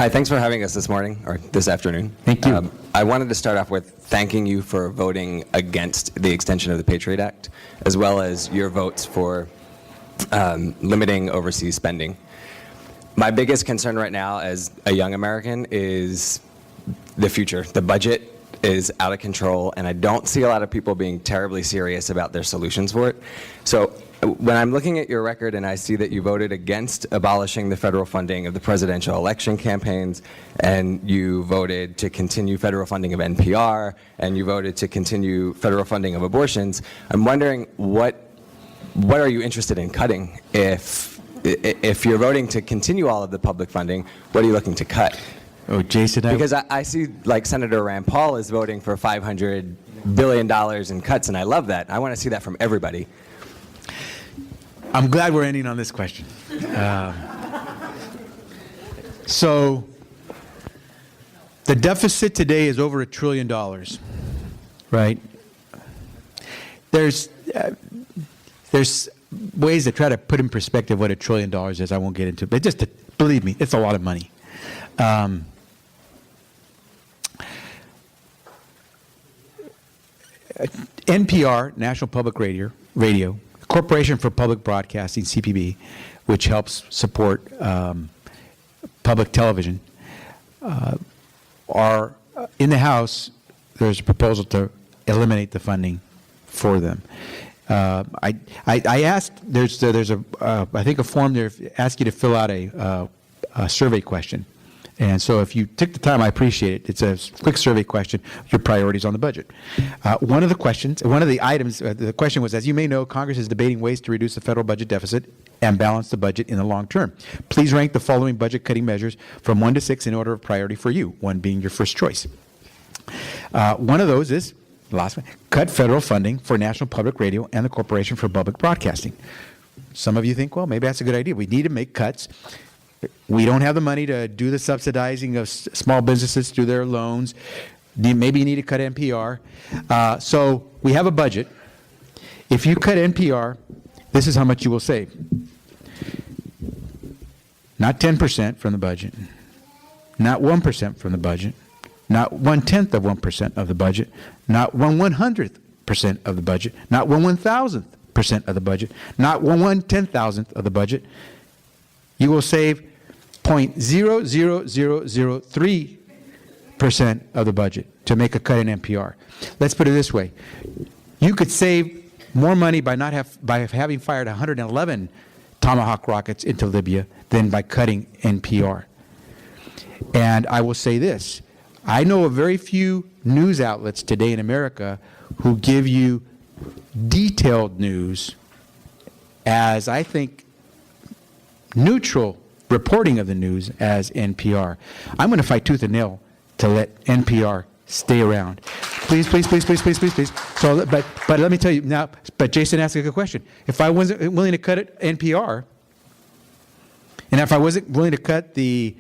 Hi, thanks for having us this morning, or this afternoon. Thank you. I wanted to start off with thanking you for voting against the extension of the Patriot Act, as well as your votes for limiting overseas spending. My biggest concern right now as a young American is the future. The budget is out of control, and I don't see a lot of people being terribly serious about their solutions for it. So when I'm looking at your record and I see that you voted against abolishing the federal funding of the presidential election campaigns, and you voted to continue federal funding of NPR, and you voted to continue federal funding of abortions, I'm wondering what are you interested in cutting? If you're voting to continue all of the public funding, what are you looking to cut? Oh, Jason, Because I see, like, Senator Rand Paul is voting for $500 billion in cuts, and I love that. I want to see that from everybody. I'm glad we're ending on this question. So the deficit today is over $1 trillion, right? There's ways to try to put in perspective what $1 trillion is. I won't get into it, but just believe me, it's a lot of money. NPR, National Public Radio, Corporation for Public Broadcasting, CPB, which helps support public television, are in the House. There's a proposal to eliminate the funding for them. I asked. There's I think a form there asks you to fill out a survey question. And so if you took the time, I appreciate it. It's a quick survey question, your priorities on the budget. One of the items, the question was, as you may know, Congress is debating ways to reduce the federal budget deficit and balance the budget in the long term. Please rank the following budget cutting measures from 1 to 6 in order of priority for you, 1 being your first choice. One of those is, last one, cut federal funding for National Public Radio and the Corporation for Public Broadcasting. Some of you think, well, maybe that's a good idea. We need to make cuts. We don't have the money to do the subsidizing of small businesses through their loans. Maybe you need to cut NPR. So we have a budget. If you cut NPR, this is how much you will save. Not 10% from the budget. Not 1% from the budget. Not 1/10 of 1% of the budget. Not 1/100% of the budget. Not 1/1000% of the budget. Not 1/10,000th of the budget. You will save 0.00003% of the budget to make a cut in NPR. Let's put it this way. You could save more money by having fired 111 Tomahawk rockets into Libya than by cutting NPR. And I will say this. I know of very few news outlets today in America who give you detailed news as, I think, neutral reporting of the news as NPR. I'm going to fight tooth and nail to let NPR stay around. Please, please, please, please, please, please, please. So, but let me tell you now. But Jason asked a good question. If I wasn't willing to cut it NPR, and if I wasn't willing to cut the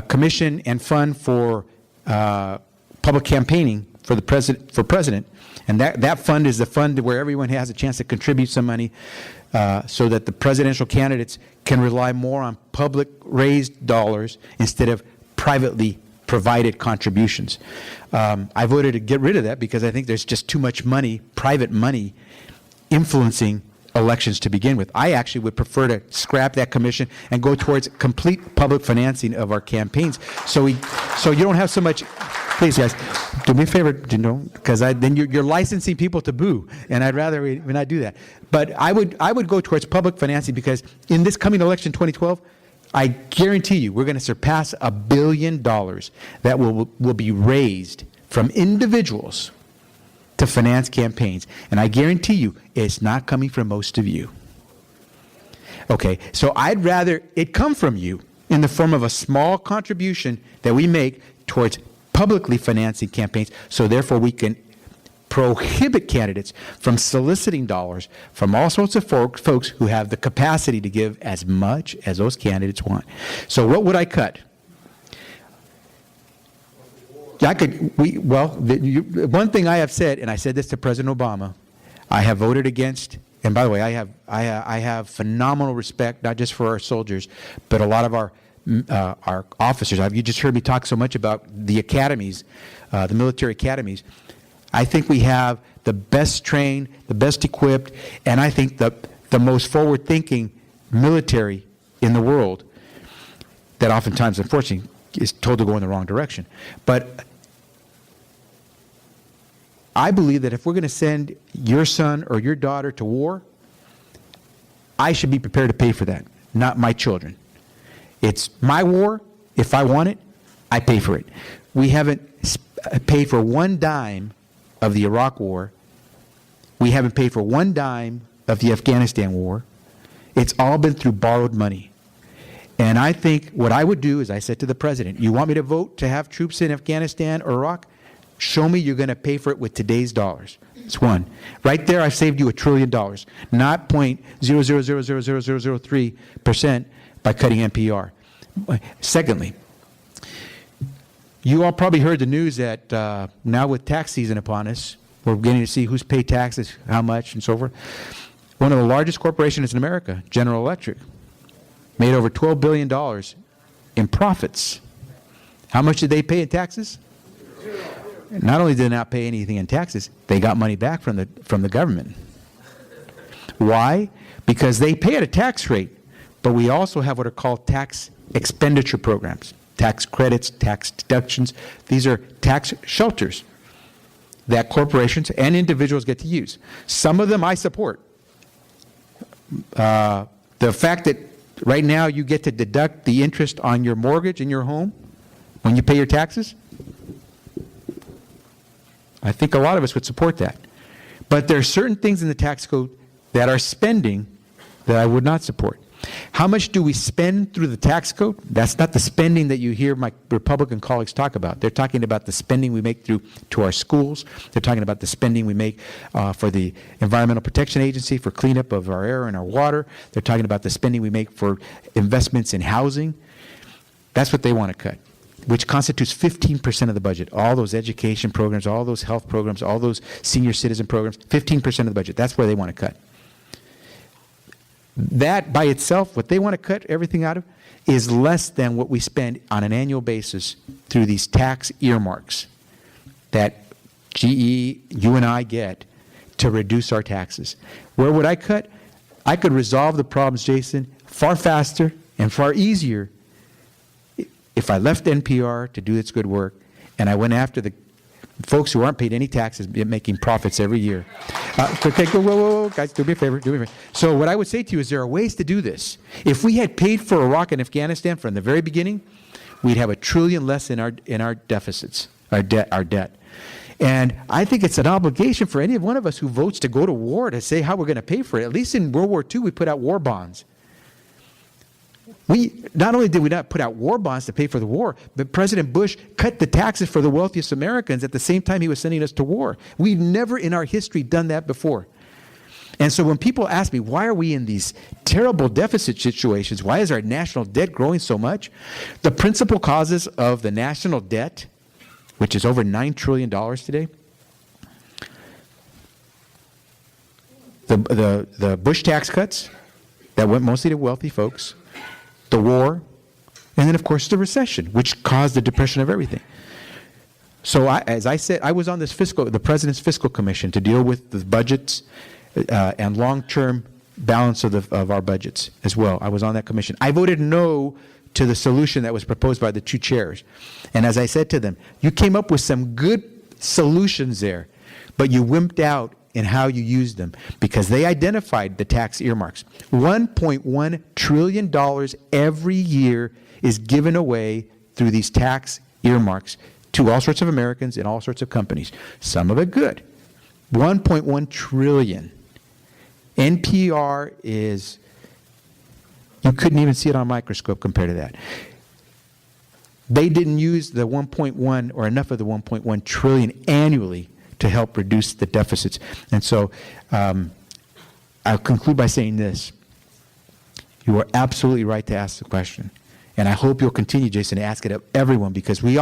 commission and fund for public campaigning for president, and that fund is the fund where everyone has a chance to contribute some money, so that the presidential candidates can rely more on public raised dollars instead of privately provided contributions. I voted to get rid of that because I think there's just too much money, private money, influencing elections to begin with. I actually would prefer to scrap that commission and go towards complete public financing of our campaigns. So you don't have so much. Please, guys, do me a favor, because then you're licensing people to boo, and I'd rather we not do that. But I would go towards public financing because in this coming election, 2012, I guarantee you we're going to surpass $1 billion that will be raised from individuals to finance campaigns, and I guarantee you it's not coming from most of you. Okay, so I'd rather it come from you in the form of a small contribution that we make towards publicly financing campaigns, so therefore we can prohibit candidates from soliciting dollars from all sorts of folks who have the capacity to give as much as those candidates want. So what would I cut? One thing I have said, and I said this to President Obama, I have voted against, and by the way, I have phenomenal respect, not just for our soldiers, but a lot of our our officers. You just heard me talk so much about the academies, the military academies. I think we have the best trained, the best equipped, and I think the most forward-thinking military in the world that oftentimes, unfortunately, is told to go in the wrong direction. But I believe that if we're going to send your son or your daughter to war, I should be prepared to pay for that, not my children. It's my war. If I want it, I pay for it. We haven't paid for one dime of the Iraq War. We haven't paid for one dime of the Afghanistan War. It's all been through borrowed money. And I think what I would do is I said to the president, you want me to vote to have troops in Afghanistan or Iraq? Show me you're going to pay for it with today's dollars. It's one. Right there, I've saved you $1 trillion, not 0.0000003% by cutting NPR. Secondly, you all probably heard the news that now with tax season upon us, we're beginning to see who's paid taxes, how much, and so forth. One of the largest corporations in America, General Electric, made over $12 billion in profits. How much did they pay in taxes? Not only did they not pay anything in taxes, they got money back from the government. Why? Because they pay at a tax rate, but we also have what are called tax expenditure programs, tax credits, tax deductions. These are tax shelters that corporations and individuals get to use. Some of them I support. The fact that right now you get to deduct the interest on your mortgage in your home when you pay your taxes, I think a lot of us would support that. But there are certain things in the tax code that are spending that I would not support. How much do we spend through the tax code? That's not the spending that you hear my Republican colleagues talk about. They're talking about the spending we make to our schools. They're talking about the spending we make for the Environmental Protection Agency for cleanup of our air and our water. They're talking about the spending we make for investments in housing. That's what they want to cut, which constitutes 15% of the budget. All those education programs, all those health programs, all those senior citizen programs, 15% of the budget. That's where they want to cut. That by itself, what they want to cut everything out of, is less than what we spend on an annual basis through these tax earmarks that GE, you and I get to reduce our taxes. Where would I cut? I could resolve the problems, Jason, far faster and far easier if I left NPR to do its good work and I went after the folks who aren't paid any taxes making profits every year. Okay, whoa, guys, do me a favor, So what I would say to you is there are ways to do this. If we had paid for Iraq and Afghanistan from the very beginning, we'd have $1 trillion less in our deficits, our debt. And I think it's an obligation for any one of us who votes to go to war to say how we're going to pay for it. At least in World War II, we put out war bonds. Not only did we not put out war bonds to pay for the war, but President Bush cut the taxes for the wealthiest Americans at the same time he was sending us to war. We've never in our history done that before. And so when people ask me, why are we in these terrible deficit situations? Why is our national debt growing so much? The principal causes of the national debt, which is over $9 trillion today, the Bush tax cuts that went mostly to wealthy folks, the war, and then, of course, the recession, which caused the depression of everything. So, as I said, I was on the President's Fiscal Commission to deal with the budgets and long-term balance of our budgets as well. I was on that commission. I voted no to the solution that was proposed by the two chairs. And as I said to them, you came up with some good solutions there, but you wimped out in how you used them, because they identified the tax earmarks. $1.1 trillion every year is given away through these tax earmarks to all sorts of Americans and all sorts of companies. Some of it good. 1.1 trillion. NPR is, you couldn't even see it on a microscope compared to that. They didn't use the 1.1 or enough of the 1.1 trillion annually to help reduce the deficits. And so I'll conclude by saying this. You are absolutely right to ask the question. And I hope you'll continue, Jason, to ask it of everyone, because we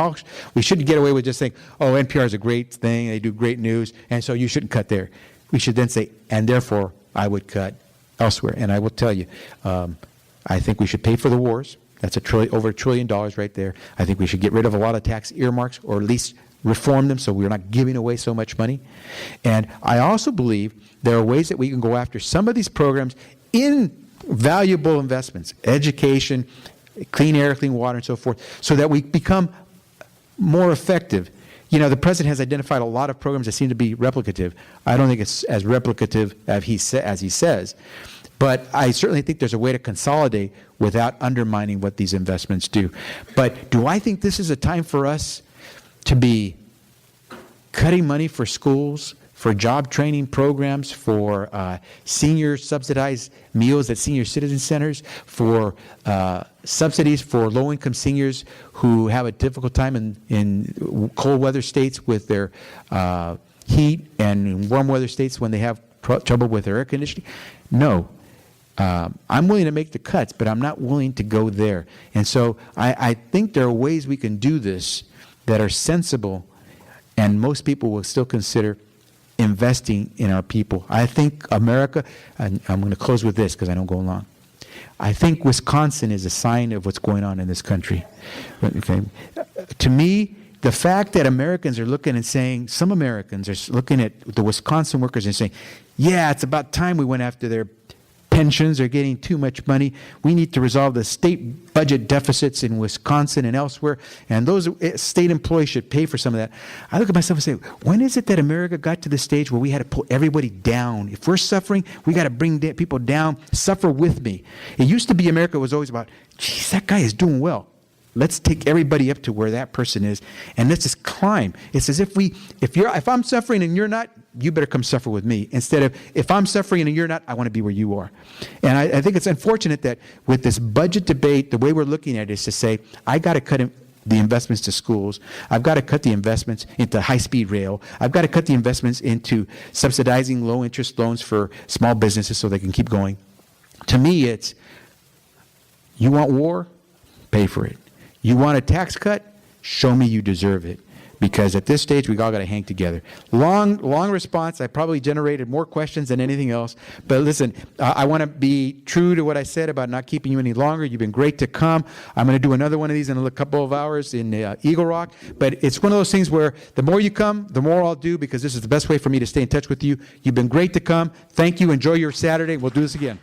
shouldn't get away with just saying, oh, NPR is a great thing, they do great news, and so you shouldn't cut there. We should then say, and therefore I would cut elsewhere. And I will tell you, I think we should pay for the wars. That's over $1 trillion right there. I think we should get rid of a lot of tax earmarks, or at least reform them so we're not giving away so much money. And I also believe there are ways that we can go after some of these programs in valuable investments, education, clean air, clean water, and so forth, so that we become more effective. You know, the president has identified a lot of programs that seem to be replicative. I don't think it's as replicative as he says, but I certainly think there's a way to consolidate without undermining what these investments do. But do I think this is a time for us to be cutting money for schools, for job training programs, for senior subsidized meals at senior citizen centers, for subsidies for low-income seniors who have a difficult time in cold weather states with their heat, and in warm weather states when they have trouble with their air conditioning? No. I'm willing to make the cuts, but I'm not willing to go there. And so I think there are ways we can do this that are sensible, and most people will still consider investing in our people. I think America, and I'm going to close with this because I don't go long. I think Wisconsin is a sign of what's going on in this country. Okay. To me, the fact that Americans are looking and saying, some Americans are looking at the Wisconsin workers and saying, yeah, it's about time we went after their pensions, are getting too much money. We need to resolve the state budget deficits in Wisconsin and elsewhere, and those state employees should pay for some of that. I look at myself and say, when is it that America got to the stage where we had to pull everybody down? If we're suffering, we got to bring people down, suffer with me. It used to be America was always about, geez, that guy is doing well. Let's take everybody up to where that person is, and let's just climb. It's as if if I'm suffering and you're not, you better come suffer with me. Instead of, if I'm suffering and you're not, I want to be where you are. And I think it's unfortunate that with this budget debate, the way we're looking at it is to say, I got to cut the investments to schools. I've got to cut the investments into high-speed rail. I've got to cut the investments into subsidizing low-interest loans for small businesses so they can keep going. To me, it's, you want war? Pay for it. You want a tax cut? Show me you deserve it. Because at this stage, we all got to hang together. Long response. I probably generated more questions than anything else. But listen, I want to be true to what I said about not keeping you any longer. You've been great to come. I'm going to do another one of these in a couple of hours in Eagle Rock. But it's one of those things where the more you come, the more I'll do, because this is the best way for me to stay in touch with you. You've been great to come. Thank you. Enjoy your Saturday. We'll do this again.